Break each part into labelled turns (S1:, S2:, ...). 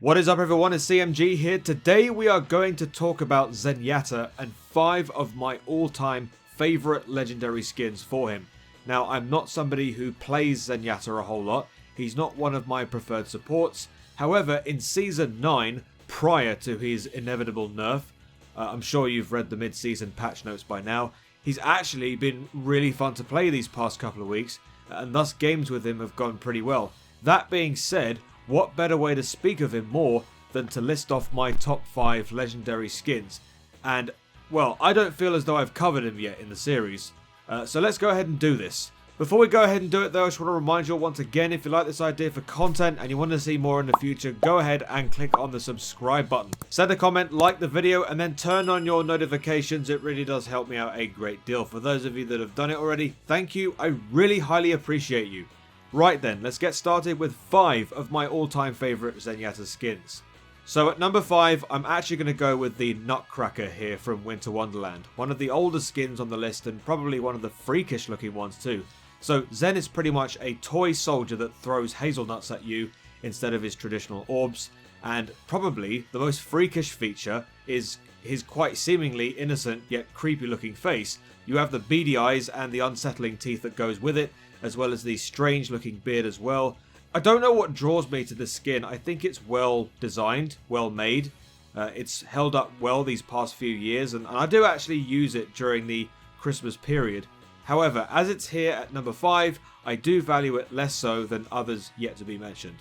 S1: What is up everyone, it's CMG here. Today we are going to talk about Zenyatta and 5 of my all-time favourite legendary skins for him. Now, I'm not somebody who plays Zenyatta a whole lot. He's not one of my preferred supports. However, in Season 9, prior to his inevitable nerf, I'm sure you've read the mid-season patch notes by now, he's actually been really fun to play these past couple of weeks, and thus games with him have gone pretty well. That being said, what better way to speak of him more than to list off my top 5 legendary skins? And, well, I don't feel as though I've covered him yet in the series. So let's go ahead and do this. Before we go ahead and do it though, I just want to remind you all once again, if you like this idea for content and you want to see more in the future, go ahead and click on the subscribe button. Send a comment, like the video, and then turn on your notifications. It really does help me out a great deal. For those of you that have done it already, thank you. I really highly appreciate you. Right then, let's get started with 5 of my all-time favourite Zenyatta skins. So at number 5, I'm actually going to go with the Nutcracker here from Winter Wonderland. One of the older skins on the list and probably one of the freakish looking ones too. So Zen is pretty much a toy soldier that throws hazelnuts at you instead of his traditional orbs. And probably the most freakish feature is his quite seemingly innocent yet creepy looking face. You have the beady eyes and the unsettling teeth that goes with it, as well as the strange looking beard as well. I don't know what draws me to this skin. I think it's well designed, well made. It's held up well these past few years, and I do actually use it during the Christmas period. However, as it's here at number 5, I do value it less so than others yet to be mentioned.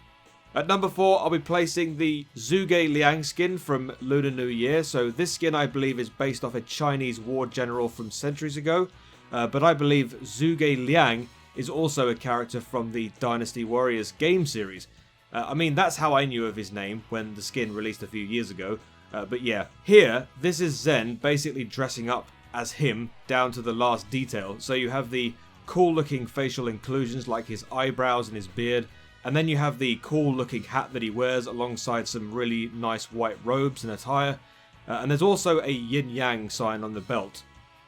S1: At number 4, I'll be placing the Zhongliang skin from Lunar New Year. So this skin I believe is based off a Chinese war general from centuries ago. But I believe Zhongliang is also a character from the Dynasty Warriors game series. I mean, that's how I knew of his name when the skin released a few years ago. But yeah, here, this is Zen basically dressing up as him down to the last detail. So you have the cool looking facial inclusions like his eyebrows and his beard. And then you have the cool looking hat that he wears alongside some really nice white robes and attire. And there's also a yin-yang sign on the belt.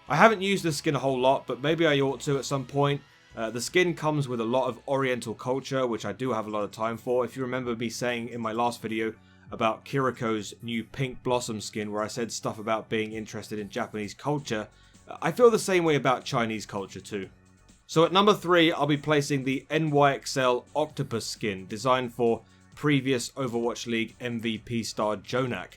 S1: I haven't used this skin a whole lot, but maybe I ought to at some point. The skin comes with a lot of Oriental culture, which I do have a lot of time for. If you remember me saying in my last video about Kiriko's new Pink Blossom skin, where I said stuff about being interested in Japanese culture, I feel the same way about Chinese culture too. So at number 3, I'll be placing the Nyxl Octopus skin, designed for previous Overwatch League MVP star Zhongliang.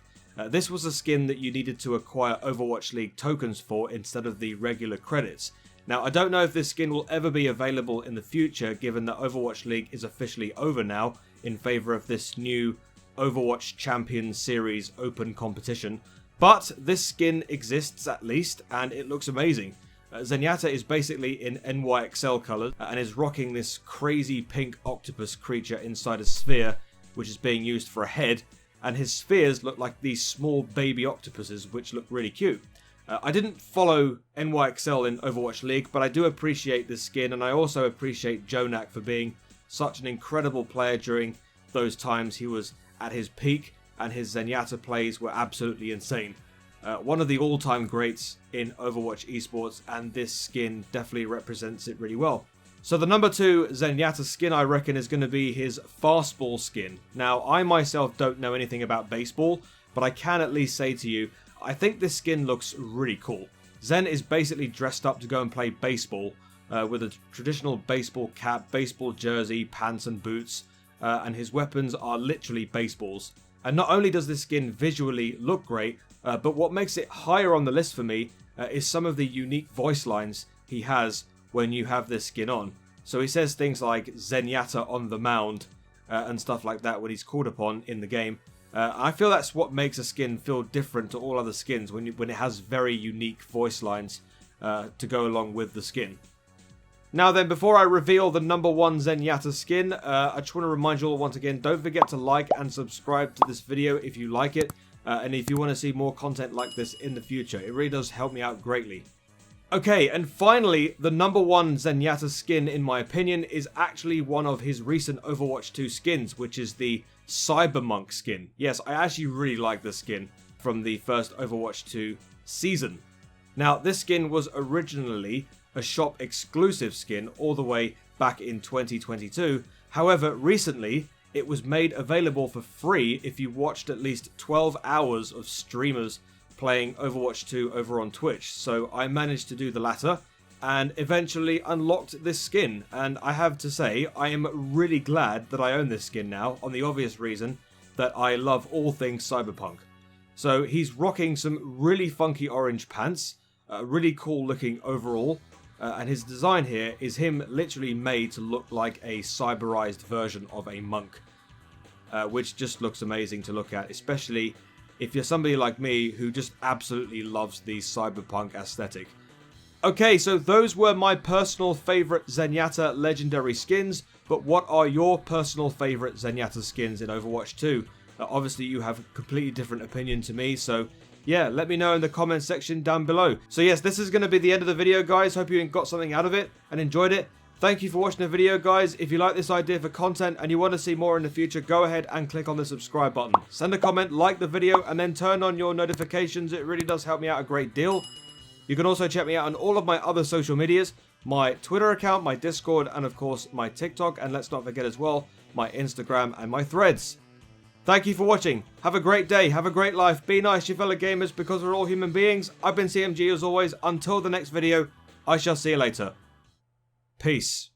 S1: This was a skin that you needed to acquire Overwatch League tokens for instead of the regular credits. Now, I don't know if this skin will ever be available in the future, given that Overwatch League is officially over now in favour of this new Overwatch Champions Series open competition. But this skin exists at least, and it looks amazing. Zenyatta is basically in Nyxl colours and is rocking this crazy pink octopus creature inside a sphere, which is being used for a head, and his spheres look like these small baby octopuses, which look really cute. I didn't follow Nyxl in Overwatch League, but I do appreciate this skin, and I also appreciate Zhongliang for being such an incredible player during those times he was at his peak, and his Zenyatta plays were absolutely insane. One of the all-time greats in Overwatch esports, and this skin definitely represents it really well. So the number 2 Zenyatta skin I reckon is going to be his fastball skin. Now, I myself don't know anything about baseball, but I can at least say to you, I think this skin looks really cool. Zen is basically dressed up to go and play baseball with a traditional baseball cap, baseball jersey, pants and boots, and his weapons are literally baseballs. And not only does this skin visually look great, but what makes it higher on the list for me is some of the unique voice lines he has when you have this skin on. So he says things like Zenyatta on the mound and stuff like that when he's called upon in the game. I feel that's what makes a skin feel different to all other skins, when it has very unique voice lines to go along with the skin. Now then, before I reveal the number 1 Zenyatta skin, I just want to remind you all once again, don't forget to like and subscribe to this video if you like it, and if you want to see more content like this in the future. It really does help me out greatly. Okay, and finally, the number 1 Zenyatta skin, in my opinion, is actually one of his recent Overwatch 2 skins, which is the Cybermonk skin. Yes, I actually really like this skin from the first Overwatch 2 season. Now, this skin was originally a shop exclusive skin all the way back in 2022. However, recently, it was made available for free if you watched at least 12 hours of streamers playing Overwatch 2 over on Twitch. So I managed to do the latter and eventually unlocked this skin. And I have to say, I am really glad that I own this skin now, on the obvious reason that I love all things Cyberpunk. So he's rocking some really funky orange pants, a really cool looking overall, and his design here is him literally made to look like a cyberized version of a monk, which just looks amazing to look at, especially if you're somebody like me who just absolutely loves the cyberpunk aesthetic. Okay, so those were my personal favorite Zenyatta legendary skins, but what are your personal favorite Zenyatta skins in Overwatch 2? Obviously you have a completely different opinion to me, so yeah, let me know in the comments section down below. So yes, this is going to be the end of the video, guys. Hope you got something out of it and enjoyed it. Thank you for watching the video, guys. If you like this idea for content and you want to see more in the future, go ahead and click on the subscribe button. Send a comment, like the video, and then turn on your notifications. It really does help me out a great deal. You can also check me out on all of my other social medias, my Twitter account, my Discord, and of course my TikTok, and let's not forget as well, my Instagram and my Threads. Thank you for watching. Have a great day. Have a great life. Be nice to your fellow gamers because we're all human beings. I've been CMG as always. Until the next video, I shall see you later. Peace.